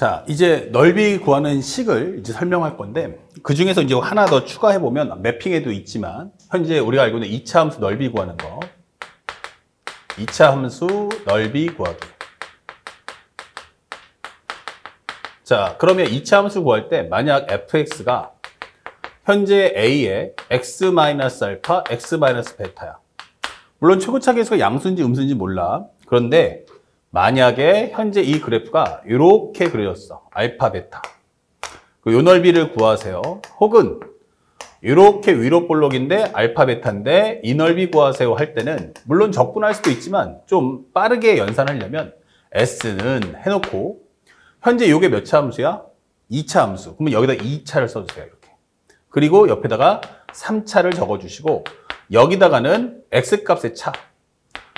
자, 이제 넓이 구하는 식을 이제 설명할 건데, 그 중에서 이제 하나 더 추가해보면, 매핑에도 있지만, 현재 우리가 알고 있는 2차 함수 넓이 구하는 거. 2차 함수 넓이 구하기. 자, 그러면 2차 함수 구할 때, 만약 fx가 현재 a의 x-알파, x-베타야. 물론 최고차 계수가 양수인지 음수인지 몰라. 그런데, 만약에 현재 이 그래프가 이렇게 그려졌어. 알파, 베타. 요 넓이를 구하세요. 혹은 이렇게 위로 볼록인데 알파, 베타인데 이 넓이 구하세요 할 때는 물론 적분할 수도 있지만 좀 빠르게 연산하려면 S는 해놓고 현재 이게 몇 차 함수야? 2차 함수. 그러면 여기다 2차를 써주세요. 이렇게. 그리고 옆에다가 3차를 적어주시고 여기다가는 X값의 차.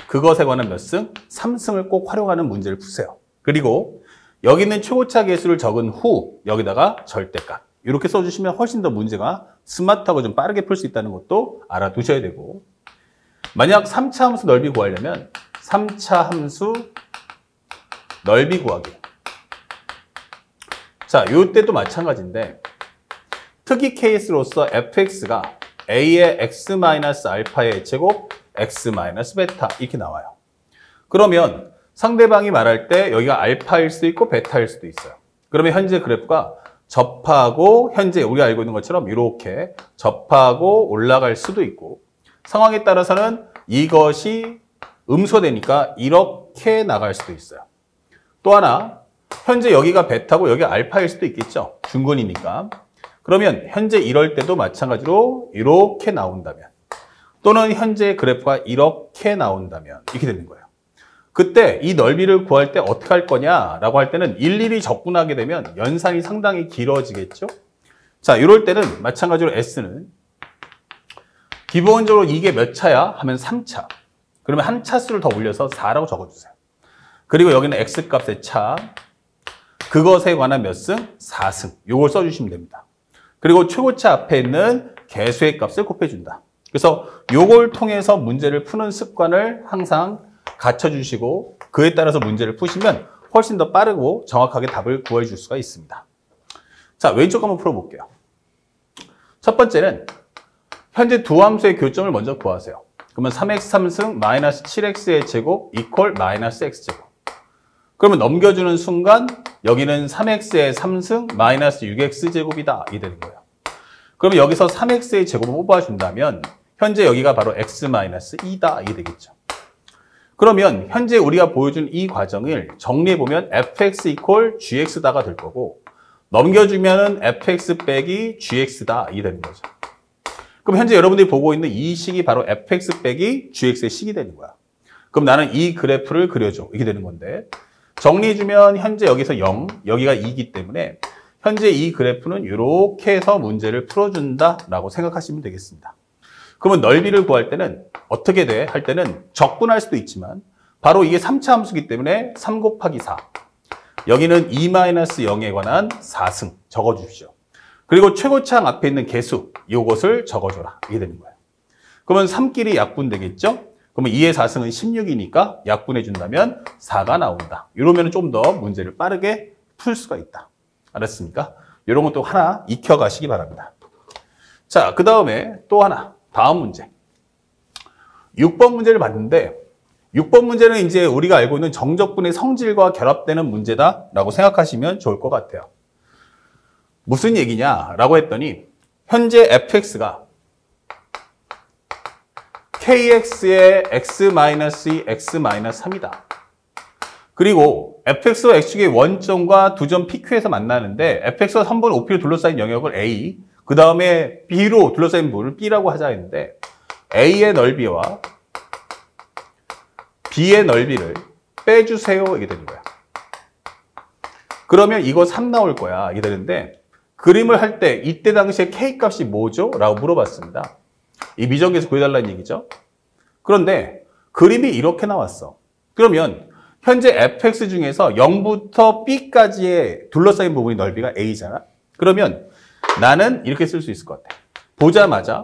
그것에 관한 몇 승? 3승을 꼭 활용하는 문제를 푸세요. 그리고 여기 있는 최고차 계수를 적은 후 여기다가 절대값. 이렇게 써주시면 훨씬 더 문제가 스마트하고 좀 빠르게 풀 수 있다는 것도 알아두셔야 되고, 만약 3차 함수 넓이 구하려면 3차 함수 넓이 구하기. 자, 요때도 마찬가지인데 특이 케이스로서 fx가 a의 x-알파의 제곱 x-베타 이렇게 나와요. 그러면 상대방이 말할 때 여기가 알파일 수도 있고 베타일 수도 있어요. 그러면 현재 그래프가 접하고 현재 우리가 알고 있는 것처럼 이렇게 접하고 올라갈 수도 있고, 상황에 따라서는 이것이 음소되니까 이렇게 나갈 수도 있어요. 또 하나, 현재 여기가 베타고 여기가 알파일 수도 있겠죠. 중근이니까. 그러면 현재 이럴 때도 마찬가지로 이렇게 나온다면, 또는 현재 그래프가 이렇게 나온다면 이렇게 되는 거예요. 그때 이 넓이를 구할 때 어떻게 할 거냐라고 할 때는 일일이 접근하게 되면 연산이 상당히 길어지겠죠. 자, 이럴 때는 마찬가지로 S는 기본적으로 이게 몇 차야? 하면 3차. 그러면 한 차수를 더 올려서 4라고 적어주세요. 그리고 여기는 X값의 차. 그것에 관한 몇 승? 4승. 요걸 써주시면 됩니다. 그리고 최고차 앞에 있는 개수의 값을 곱해준다. 그래서 요걸 통해서 문제를 푸는 습관을 항상 갖춰주시고 그에 따라서 문제를 푸시면 훨씬 더 빠르고 정확하게 답을 구해줄 수가 있습니다. 자, 왼쪽 한번 풀어볼게요. 첫 번째는 현재 두 함수의 교점을 먼저 구하세요. 그러면 3x 3승 마이너스 7x의 제곱 이퀄 마이너스 x제곱. 그러면 넘겨주는 순간 여기는 3x의 3승 마이너스 6x제곱이다. 이 되는 거예요. 그러면 여기서 3x의 제곱을 뽑아준다면 현재 여기가 바로 x-2다. 이게 되겠죠. 그러면 현재 우리가 보여준 이 과정을 정리해보면 fx 이퀄 gx다가 될 거고, 넘겨주면은 fx 빼기 gx다. 이게 되는 거죠. 그럼 현재 여러분들이 보고 있는 이 식이 바로 fx 빼기 gx의 식이 되는 거야. 그럼 나는 이 그래프를 그려줘. 이렇게 되는 건데, 정리해주면 현재 여기서 0, 여기가 2이기 때문에 현재 이 그래프는 이렇게 해서 문제를 풀어준다라고 생각하시면 되겠습니다. 그러면 넓이를 구할 때는 어떻게 돼? 할 때는 적분할 수도 있지만 바로 이게 3차 함수이기 때문에 3 곱하기 4. 여기는 2-0에 관한 4승 적어주십시오. 그리고 최고차항 앞에 있는 개수, 이것을 적어줘라. 이게 되는 거예요. 그러면 3끼리 약분되겠죠? 그러면 2의 4승은 16이니까 약분해준다면 4가 나온다. 이러면 좀 더 문제를 빠르게 풀 수가 있다. 알았습니까? 이런 것도 하나 익혀가시기 바랍니다. 자, 그 다음에 또 하나. 다음 문제. 6번 문제를 봤는데 6번 문제는 이제 우리가 알고 있는 정적분의 성질과 결합되는 문제다라고 생각하시면 좋을 것 같아요. 무슨 얘기냐라고 했더니 현재 fx가 kx의 x-2, x-3이다. 그리고 fx와 x축의 원점과 두 점 PQ에서 만나는데 fx가 3번 OP로 둘러싸인 영역을 A, 그 다음에 B로 둘러싸인 부분을 B라고 하자 했는데 A의 넓이와 B의 넓이를 빼주세요. 이게 되는 거야. 그러면 이거 3 나올 거야. 이게 되는데 그림을 할 때 이때 당시에 K값이 뭐죠? 라고 물어봤습니다. 이 미적에서 구해달라는 얘기죠. 그런데 그림이 이렇게 나왔어. 그러면 현재 fx 중에서 0부터 b까지의 둘러싸인 부분이 넓이가 a잖아. 그러면 나는 이렇게 쓸 수 있을 것 같아. 보자마자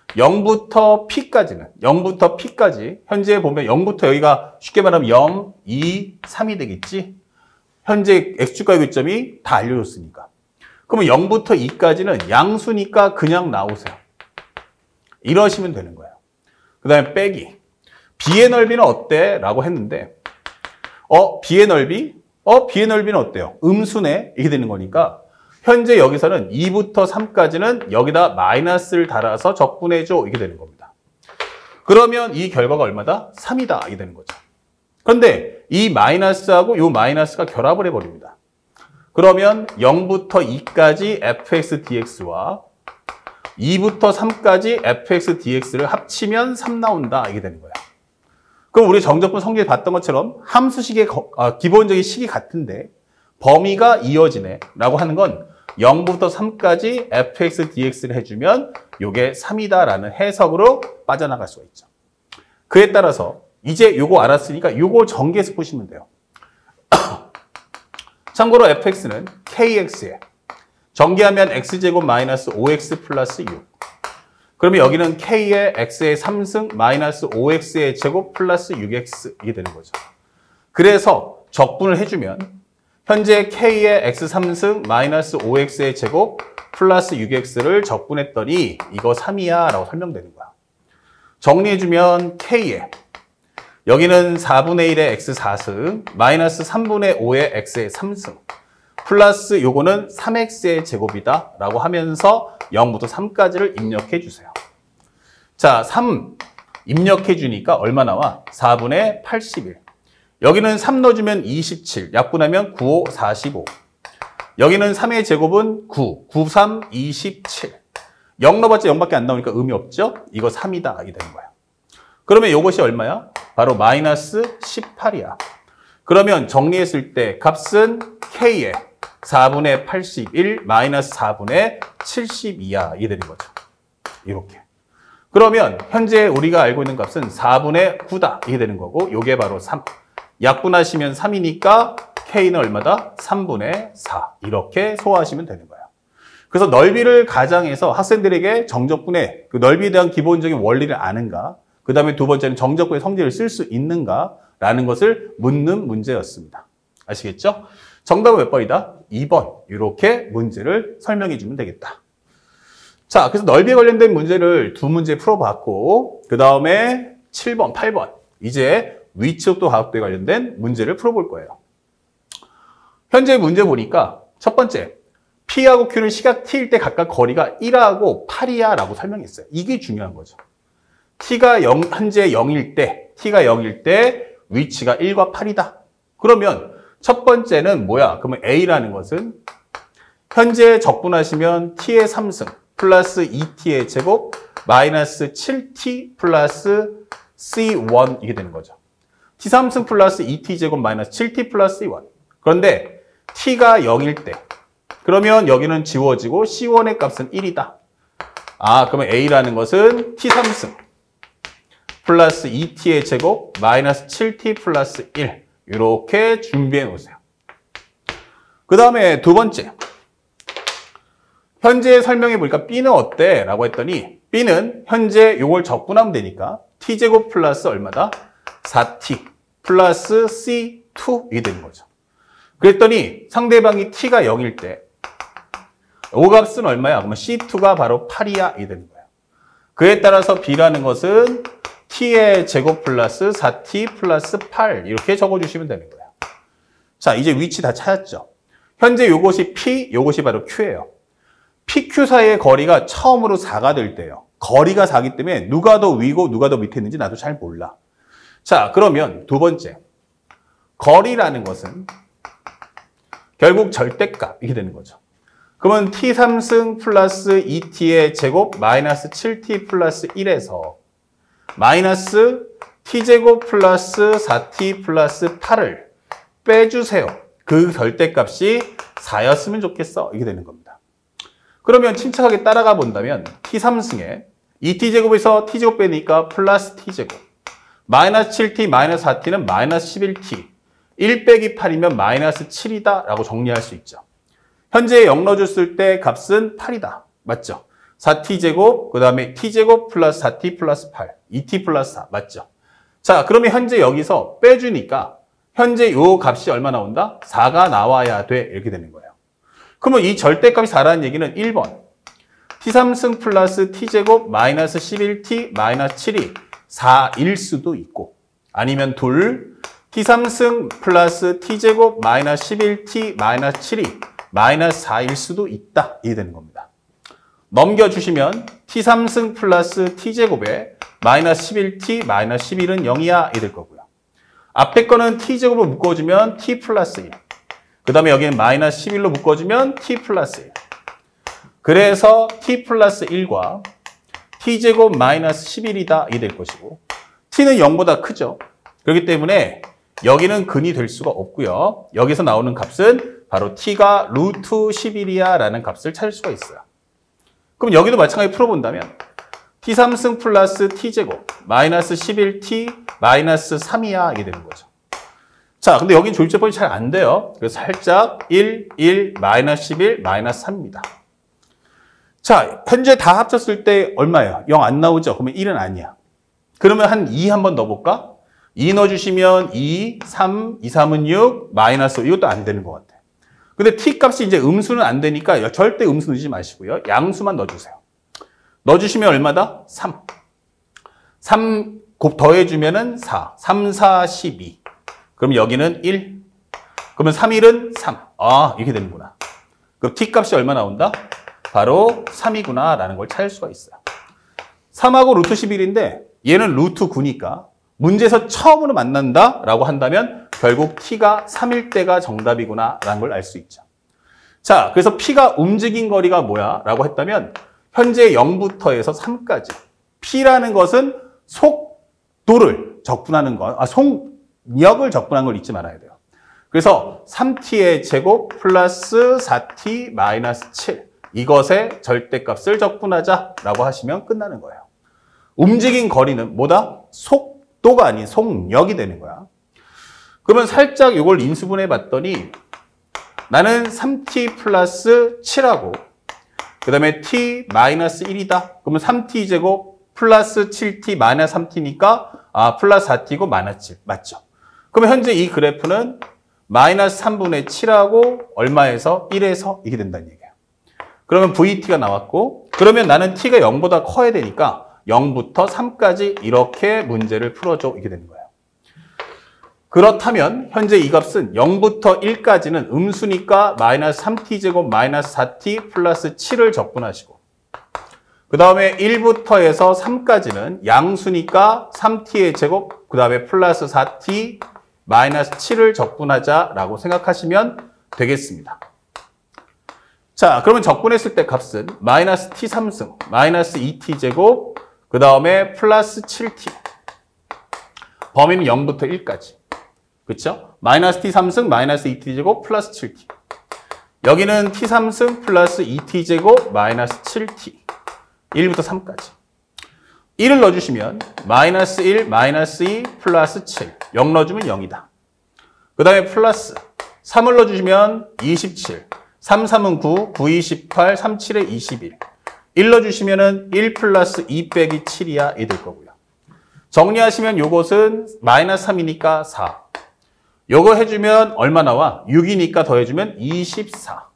0부터 p까지 현재 보면 0부터 여기가 쉽게 말하면 0, 2, 3이 되겠지. 현재 x축과의 교점이 다 알려줬으니까. 그러면 0부터 2까지는 양수니까 그냥 나오세요. 이러시면 되는 거예요. 그 다음에 빼기. b의 넓이는 어때? 라고 했는데 b의 넓이? b의 넓이는 어때요? 음수네? 이렇게 되는 거니까 현재 여기서는 2부터 3까지는 여기다 마이너스를 달아서 적분해줘. 이게 되는 겁니다. 그러면 이 결과가 얼마다? 3이다. 이게 되는 거죠. 그런데 이 마이너스하고 이 마이너스가 결합을 해버립니다. 그러면 0부터 2까지 fx dx와 2부터 3까지 fx dx를 합치면 3 나온다. 이게 되는 거예요. 그럼 우리 정적분 성질에 봤던 것처럼 함수식의 기본적인 식이 같은데 범위가 이어지네 라고 하는 건 0부터 3까지 fx dx를 해주면 이게 3이다라는 해석으로 빠져나갈 수가 있죠. 그에 따라서 이제 요거 알았으니까 요거 전개해서 보시면 돼요. 참고로 fx는 kx에 전개하면 x제곱 마이너스 5x 플러스 6. 그러면 여기는 k의 x의 3승 마이너스 5x의 제곱 플러스 6x 이게 되는 거죠. 그래서 적분을 해주면 현재 k의 x3승 마이너스 5x의 제곱 플러스 6x를 적분했더니 이거 3이야 라고 설명되는 거야. 정리해주면 k의 여기는 4분의 1의 x4승 마이너스 3분의 5의 x의 3승 플러스 요거는 3x의 제곱이다 라고 하면서 0부터 3까지를 입력해 주세요. 자, 3 입력해 주니까 얼마 나와? 4분의 81. 여기는 3 넣어주면 27, 약분하면 9, 5, 45. 여기는 3의 제곱은 9, 9, 3, 27. 0 넣어봤자 0밖에 안 나오니까 의미 없죠? 이거 3이다 이게 되는 거야. 그러면 이것이 얼마야? 바로 마이너스 18이야. 그러면 정리했을 때 값은 k의 4분의 81 마이너스 4분의 72야. 이게 되는 거죠. 이렇게. 그러면 현재 우리가 알고 있는 값은 4분의 9다. 이게 되는 거고 이게 바로 3. 약분하시면 3이니까 k는 얼마다? 3분의 4. 이렇게 소화하시면 되는 거예요. 그래서 넓이를 가정해서 학생들에게 정적분의 그 넓이에 대한 기본적인 원리를 아는가? 그 다음에 두 번째는 정적분의 성질을 쓸 수 있는가라는 것을 묻는 문제였습니다. 아시겠죠? 정답은 몇 번이다? 2번. 이렇게 문제를 설명해 주면 되겠다. 자, 그래서 넓이에 관련된 문제를 두 문제 풀어봤고 그 다음에 7번, 8번. 이제 위치속도 가속도에 관련된 문제를 풀어볼 거예요. 현재 문제 보니까 첫 번째, P하고 Q는 시각 T일 때 각각 거리가 1하고 8이야 라고 설명했어요. 이게 중요한 거죠. T가 현재 0일 때, T가 0일 때 위치가 1과 8이다. 그러면 첫 번째는 뭐야? 그러면 A라는 것은 현재 적분하시면 T의 3승 플러스 2T의 제곱 마이너스 7T 플러스 C1 이게 되는 거죠. T3승 플러스 2T 제곱 마이너스 7T 플러스 C1. 그런데 T가 0일 때 그러면 여기는 지워지고 C1의 값은 1이다. 그러면 A라는 것은 T3승 플러스 2T의 제곱 마이너스 7T 플러스 1 이렇게 준비해 놓으세요. 그 다음에 두 번째 현재 설명해 보니까 B는 어때? 라고 했더니 B는 현재 이걸 적분하면 되니까 T제곱 플러스 얼마다? 4T 플러스 C2 이게 되는 거죠. 그랬더니 상대방이 T가 0일 때 오 값은 얼마야? 그러면 C2가 바로 8이야 이게 되는 거예요. 그에 따라서 B라는 것은 T의 제곱 플러스 4T 플러스 8 이렇게 적어주시면 되는 거예요. 자, 이제 위치 다 찾았죠. 현재 이것이 P, 이것이 바로 Q예요. PQ 사이의 거리가 처음으로 4가 될 때예요. 거리가 4기 때문에 누가 더 위고 누가 더 밑에 있는지 나도 잘 몰라. 자, 그러면 두 번째. 거리라는 것은 결국 절대값 이게 되는 거죠. 그러면 T3승 플러스 2T의 제곱 마이너스 7T 플러스 1에서 마이너스 T제곱 플러스 4T 플러스 8을 빼주세요. 그 절대값이 4였으면 좋겠어. 이게 되는 겁니다. 그러면 침착하게 따라가 본다면 T3승에 2T제곱에서 T제곱 빼니까 플러스 T제곱 마이너스 7T 마이너스 4T는 마이너스 11T 1 빼기 8이면 마이너스 7이다 라고 정리할 수 있죠. 현재 0 넣어줬을 때 값은 8이다. 맞죠? 4T제곱, 그 다음에 T제곱 플러스 4T 플러스 8, 2T 플러스 4. 맞죠? 자, 그러면 현재 여기서 빼주니까 현재 요 값이 얼마 나온다? 4가 나와야 돼. 이렇게 되는 거예요. 그러면 이 절대값이 4라는 얘기는 1번. t3승 플러스 t제곱 마이너스 11t 마이너스 7이 4일 수도 있고, 아니면 둘, t3승 플러스 t제곱 마이너스 11t 마이너스 7이 마이너스 4일 수도 있다. 이게 되는 겁니다. 넘겨주시면 t3승 플러스 t제곱에 마이너스 11t 마이너스 11은 0이야. 이게 될 거고요. 앞에 거는 t제곱으로 묶어주면 t 플러스 1. 그 다음에 여기는 마이너스 11로 묶어주면 t 플러스 1. 그래서 t 플러스 1과 t제곱 마이너스 11이다. 이게 될 것이고, t는 0보다 크죠. 그렇기 때문에 여기는 근이 될 수가 없고요. 여기서 나오는 값은 바로 t가 루트 11이야 라는 값을 찾을 수가 있어요. 그럼 여기도 마찬가지로 풀어본다면 t3승 플러스 t제곱 마이너스 11t 마이너스 3이야. 이게 되는 거죠. 자, 근데 여긴 조립제법이 잘 안 돼요. 그래서 살짝 1, 1, 마이너스 11, 마이너스 3입니다. 자, 현재 다 합쳤을 때 얼마예요? 0 안 나오죠? 그러면 1은 아니야. 그러면 한 2 한번 넣어볼까? 2 넣어주시면 2, 3, 2, 3은 6, 마이너스 5. 이것도 안 되는 것 같아. 근데 t 값이 이제 음수는 안 되니까 절대 음수 넣지 마시고요. 양수만 넣어주세요. 넣어주시면 얼마다? 3. 3 곱 더해주면은 4. 3, 4, 12. 그럼 여기는 1. 그러면 3, 1은 3. 아, 이렇게 되는구나. 그럼 t 값이 얼마 나온다? 바로 3이구나 라는 걸 찾을 수가 있어요. 3하고 루트 11인데 얘는 루트 9니까 문제에서 처음으로 만난다 라고 한다면 결국 t가 3일 때가 정답이구나 라는 걸 알 수 있죠. 자, 그래서 p가 움직인 거리가 뭐야? 라고 했다면 현재 0부터 해서 3까지. p라는 것은 속도를 적분하는 것, 속력을 적분한 걸 잊지 말아야 돼요. 그래서 3t의 제곱 플러스 4t 마이너스 7. 이것의 절대값을 적분하자라고 하시면 끝나는 거예요. 움직인 거리는 뭐다? 속도가 아닌 속력이 되는 거야. 그러면 살짝 이걸 인수분해 봤더니 나는 3t 플러스 7하고 그 다음에 t 마이너스 1이다. 그러면 3t 제곱 플러스 7t 마이너스 3t니까 플러스 4t고 마이너스 7. 맞죠? 그러면 현재 이 그래프는 마이너스 3분의 7하고 얼마에서 1에서 이게 된다는 얘기예요. 그러면 VT가 나왔고, 그러면 나는 T가 0보다 커야 되니까 0부터 3까지 이렇게 문제를 풀어줘. 이게 되는 거예요. 그렇다면 현재 이 값은 0부터 1까지는 음수니까 마이너스 3T제곱 마이너스 4T 플러스 7을 적분하시고, 그 다음에 1부터 해서 3까지는 양수니까 3T의 제곱, 그 다음에 플러스 4T 마이너스 7을 적분하자라고 생각하시면 되겠습니다. 자, 그러면 적분했을 때 값은 마이너스 t3승, 마이너스 2t제곱, 그 다음에 플러스 7t. 범위는 0부터 1까지. 그쵸? 마이너스 t3승, 마이너스 2t제곱, 플러스 7t. 여기는 t3승 플러스 2t제곱, 마이너스 7t. 1부터 3까지. 1을 넣어주시면 마이너스 1, 마이너스 2, 플러스 7. 0 넣어주면 0이다. 그 다음에 플러스 3을 넣어주시면 27. 3, 3은 9, 9, 28, 3, 7에 21. 1 넣어주시면 1 플러스 2 빼기 7이야. 이 될 거고요. 정리하시면 요것은 마이너스 3이니까 4. 요거 해주면 얼마 나와? 6이니까 더해주면 24.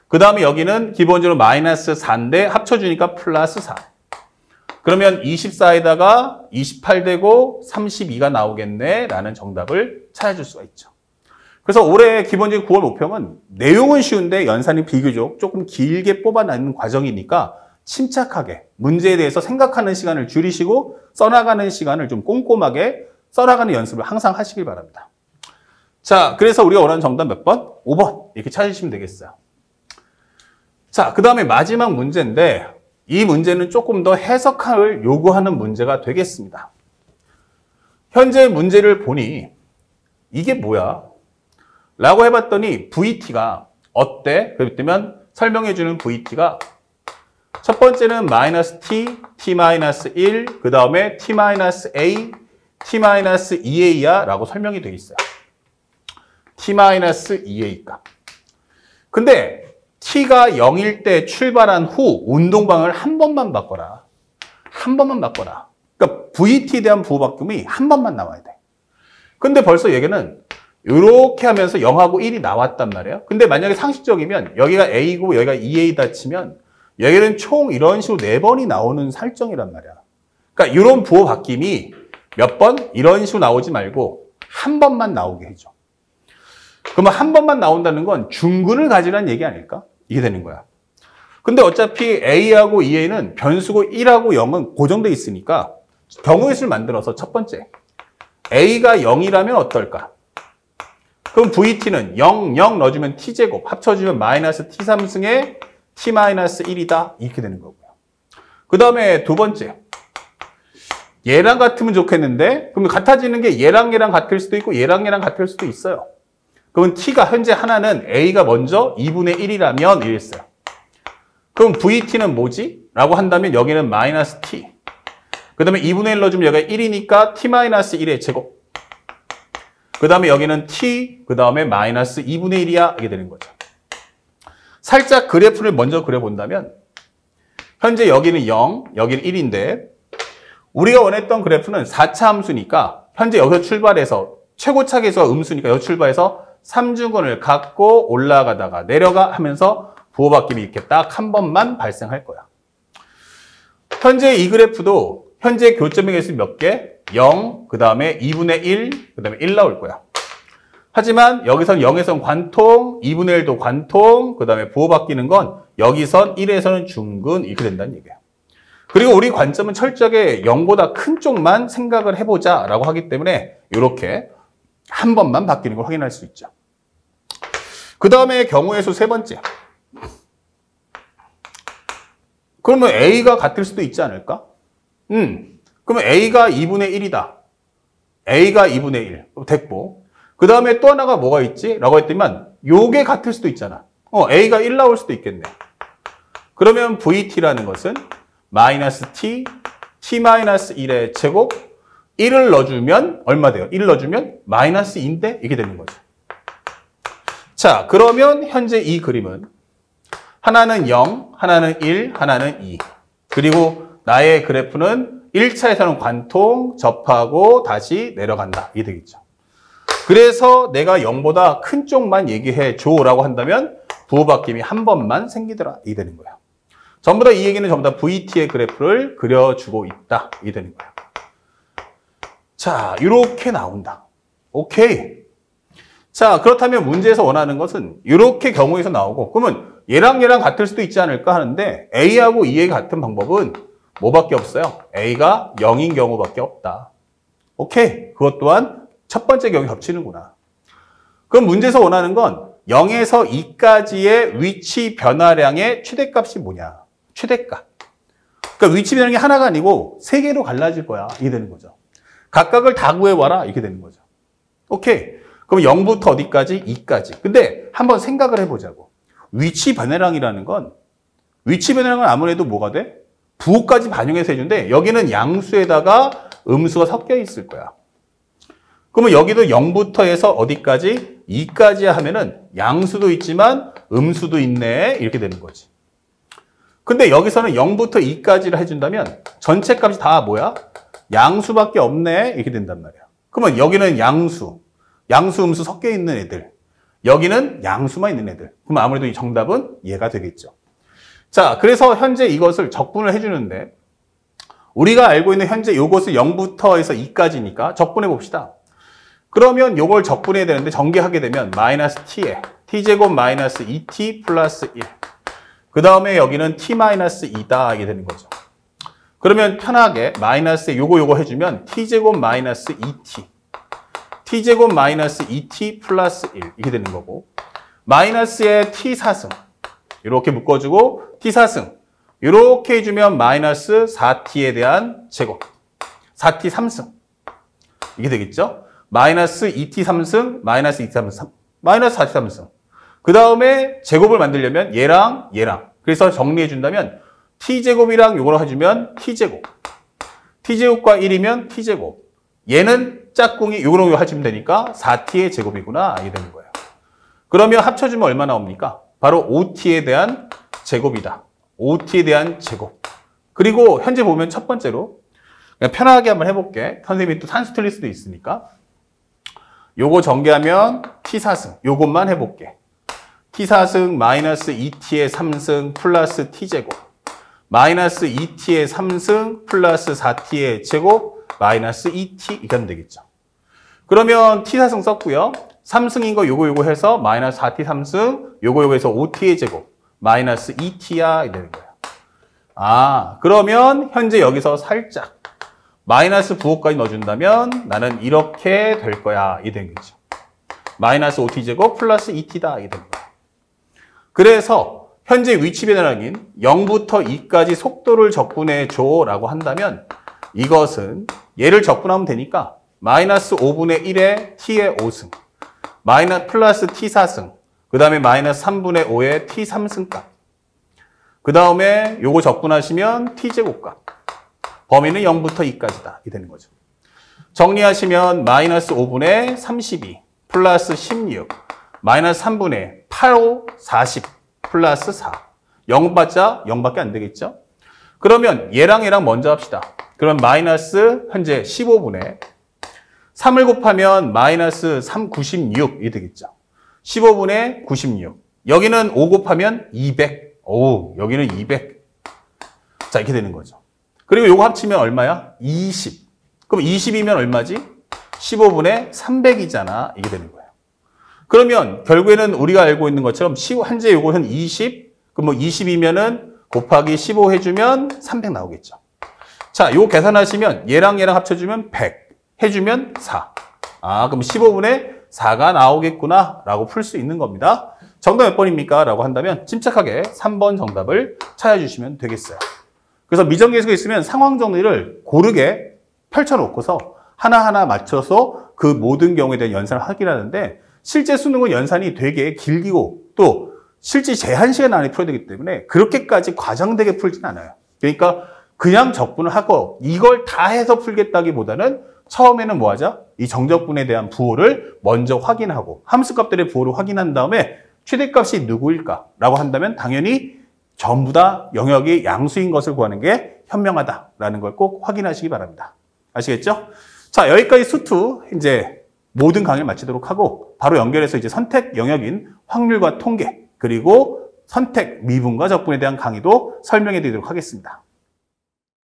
그 다음에 여기는 기본적으로 마이너스 4인데 합쳐주니까 플러스 4. 그러면 24에다가 28 되고 32가 나오겠네 라는 정답을 찾아줄 수가 있죠. 그래서 올해 기본적인 9월 모평은 내용은 쉬운데 연산이 비교적 조금 길게 뽑아내는 과정이니까 침착하게 문제에 대해서 생각하는 시간을 줄이시고 써나가는 시간을 좀 꼼꼼하게 써나가는 연습을 항상 하시길 바랍니다. 자, 그래서 우리가 원하는 정답 몇 번? 5번 이렇게 찾으시면 되겠어요. 자, 그 다음에 마지막 문제인데 이 문제는 조금 더 해석을 요구하는 문제가 되겠습니다. 현재 문제를 보니 이게 뭐야? 라고 해봤더니 VT가 어때? 그랬더니 설명해주는 VT가 첫 번째는 마이너스 T, T-1, 그 다음에 T-A, T-2A야 라고 설명이 되어 있어요. T-2A 값. 근데 T가 0일 때 출발한 후 운동방을 한 번만 바꿔라. 한 번만 바꿔라. 그러니까 VT에 대한 부호박금이 한 번만 나와야 돼. 근데 벌써 얘기는 이렇게 하면서 0하고 1이 나왔단 말이에요. 근데 만약에 상식적이면 여기가 A고 여기가 2A다 치면 여기는 총 이런 식으로 4번이 나오는 설정이란 말이야. 그러니까 이런 부호 바뀜이 몇 번? 이런 식으로 나오지 말고 한 번만 나오게 해줘. 그러면 한 번만 나온다는 건 중근을 가지라는 얘기 아닐까? 이게 되는 거야. 근데 어차피 A하고 2A는 변수고 1하고 0은 고정돼 있으니까 경우의 수를 만들어서 첫 번째 A가 0이라면 어떨까? 그럼 VT는 0, 0 넣어주면 T제곱 합쳐주면 마이너스 T3승에 T-1이다 이렇게 되는 거고요. 그 다음에 두 번째 얘랑 같으면 좋겠는데 그럼 같아지는 게 얘랑 같을 수도 있고 얘랑 같을 수도 있어요. 그러면 T가 현재 하나는 A가 먼저 2분의 1이라면 이랬어요. 그럼 VT는 뭐지? 라고 한다면 여기는 마이너스 T. 그 다음에 2분의 1 넣어주면 여기가 1이니까 T-1의 제곱. 그 다음에 여기는 T, 그 다음에 마이너스 2분의 1이야. 이게 되는 거죠. 살짝 그래프를 먼저 그려본다면 현재 여기는 0, 여기는 1인데 우리가 원했던 그래프는 4차 함수니까 현재 여기서 출발해서 최고차 계수가 음수니까 여기 출발해서 3중근을 갖고 올라가다가 내려가 하면서 부호바뀜이 이렇게 딱 한 번만 발생할 거야. 현재 이 그래프도 현재 교점의 개수 몇 개? 0, 그 다음에 2분의 1, 그 다음에 1 나올 거야. 하지만 여기선 0에선 관통, 2분의 1도 관통, 그 다음에 부호 바뀌는 건 여기선 1에서는 중근 이렇게 된다는 얘기예요. 그리고 우리 관점은 철저하게 0보다 큰 쪽만 생각을 해보자 라고 하기 때문에 이렇게 한 번만 바뀌는 걸 확인할 수 있죠. 그 다음에 경우의 수 세 번째. 그러면 A가 같을 수도 있지 않을까? 그러면 A가 2분의 1이다. A가 2분의 1. 됐고. 그 다음에 또 하나가 뭐가 있지? 라고 했더니만 요게 같을 수도 있잖아. A가 1 나올 수도 있겠네. 그러면 VT라는 것은 마이너스 T, T-1의 제곱 1을 넣어주면 얼마 돼요? 1을 넣어주면 마이너스 2인데 이게 되는 거죠. 자, 그러면 현재 이 그림은 하나는 0, 하나는 1, 하나는 2. 그리고 나의 그래프는 1차에서는 관통, 접하고 다시 내려간다. 이게 되겠죠. 그래서 내가 0보다 큰 쪽만 얘기해 줘라고 한다면 부호바뀜이 한 번만 생기더라. 이게 되는 거예요. 전부 다 이 얘기는 전부 다 VT의 그래프를 그려주고 있다. 이게 되는 거예요. 자, 이렇게 나온다. 오케이. 자, 그렇다면 문제에서 원하는 것은 이렇게 경우에서 나오고 그러면 얘랑 같을 수도 있지 않을까 하는데 A하고 2A 같은 방법은 뭐밖에 없어요? A가 0인 경우밖에 없다. 오케이. 그것 또한 첫 번째 경우에 겹치는구나. 그럼 문제에서 원하는 건 0에서 2까지의 위치 변화량의 최대값이 뭐냐? 최대값. 그러니까 위치 변화량이 하나가 아니고 3개로 갈라질 거야. 이게 되는 거죠. 각각을 다 구해와라. 이렇게 되는 거죠. 오케이. 그럼 0부터 어디까지? 2까지. 근데 한번 생각을 해보자고. 위치 변화량이라는 건 위치 변화량은 아무래도 뭐가 돼? 부호까지 반영해서 해준데 여기는 양수에다가 음수가 섞여 있을 거야. 그러면 여기도 0부터 해서 어디까지? 2까지 하면은 양수도 있지만 음수도 있네. 이렇게 되는 거지. 근데 여기서는 0부터 2까지를 해준다면 전체 값이 다 뭐야? 양수밖에 없네. 이렇게 된단 말이야. 그러면 여기는 양수, 음수 섞여 있는 애들. 여기는 양수만 있는 애들. 그럼 아무래도 이 정답은 얘가 되겠죠. 자, 그래서 현재 이것을 적분을 해주는데 우리가 알고 있는 현재 이것을 0부터 해서 2까지니까 적분해 봅시다. 그러면 이걸 적분해야 되는데 전개하게 되면 마이너스 t에 t제곱 마이너스 2t 플러스 1. 그 다음에 여기는 t-2다 이게 되는 거죠. 그러면 편하게 마이너스에 요거 해주면 t제곱 마이너스 2t. t제곱 마이너스 2t 플러스 1 이게 되는 거고 마이너스에 t4승 이렇게 묶어주고 t4승 이렇게 해주면 마이너스 4t에 대한 제곱 4t 3승 이게 되겠죠? 마이너스 2t 3승 마이너스 2t 3승 마이너스 4t 3승 그 다음에 제곱을 만들려면 얘랑 그래서 정리해 준다면 t제곱이랑 요거를 해주면 t제곱 t제곱과 1이면 t제곱 얘는 짝꿍이 요거로 해주면 되니까 4t의 제곱이구나 이게 되는 거예요. 그러면 합쳐주면 얼마 나옵니까? 바로 5t에 대한 제곱이다. 5t에 대한 제곱. 그리고 현재 보면 첫 번째로 그냥 편하게 한번 해볼게. 선생님이 또 산수 틀릴 수도 있으니까. 요거 전개하면 t4승. 요것만 해볼게. t4승 마이너스 2t의 3승 플러스 t제곱. 마이너스 2t의 3승 플러스 4t의 제곱 마이너스 2t 이렇게 하면 되겠죠. 그러면 t4승 썼고요. 3승인 거 요거 해서 마이너스 4t 3승 요거 해서 5t의 제곱 마이너스 2t야 이 되는 거예요. 아, 그러면 현재 여기서 살짝 마이너스 부호까지 넣어준다면 나는 이렇게 될 거야 이 되는 거죠. 마이너스 5t 제곱 플러스 2t다 이 되는 거예요. 그래서 현재 위치 변화량인 0부터 2까지 속도를 적분해 줘라고 한다면 이것은 얘를 적분하면 되니까 마이너스 5분의 1의 t의 5승 마이너스 플러스 t4승 그 다음에 마이너스 3분의 5의 t3승 값 그 다음에 요거 적분하시면 t제곱 값 범위는 0부터 2까지다 이 되는 거죠. 정리하시면 마이너스 5분의 32 플러스 16 마이너스 3분의 8, 5, 40 플러스 4 0받자 0밖에 안 되겠죠. 그러면 얘랑 먼저 합시다. 그럼 마이너스 현재 15분의 3을 곱하면 마이너스 3, 96이 되겠죠. 15분의 96. 여기는 5 곱하면 200. 오, 여기는 200. 자, 이렇게 되는 거죠. 그리고 요거 합치면 얼마야? 20. 그럼 20이면 얼마지? 15분의 300이잖아. 이게 되는 거예요. 그러면 결국에는 우리가 알고 있는 것처럼 현재 요거는 20. 그럼 뭐 20이면은 곱하기 15 해주면 300 나오겠죠. 자, 요거 계산하시면 얘랑 합쳐주면 100. 해주면 4. 아, 그럼 15분의 4가 나오겠구나 라고 풀 수 있는 겁니다. 정답 몇 번입니까? 라고 한다면 침착하게 3번 정답을 찾아주시면 되겠어요. 그래서 미정계수가 있으면 상황 정리를 고르게 펼쳐놓고서 하나하나 맞춰서 그 모든 경우에 대한 연산을 확인하는데 실제 수능은 연산이 되게 길고 또 실제 제한 시간 안에 풀어야 되기 때문에 그렇게까지 과장되게 풀진 않아요. 그러니까 그냥 적분을 하고 이걸 다 해서 풀겠다기보다는 처음에는 뭐 하자? 이 정적분에 대한 부호를 먼저 확인하고 함수값들의 부호를 확인한 다음에 최대값이 누구일까? 라고 한다면 당연히 전부 다 영역이 양수인 것을 구하는 게 현명하다라는 걸 꼭 확인하시기 바랍니다. 아시겠죠? 자, 여기까지 수투 이제 모든 강의를 마치도록 하고 바로 연결해서 이제 선택 영역인 확률과 통계 그리고 선택 미분과 적분에 대한 강의도 설명해 드리도록 하겠습니다.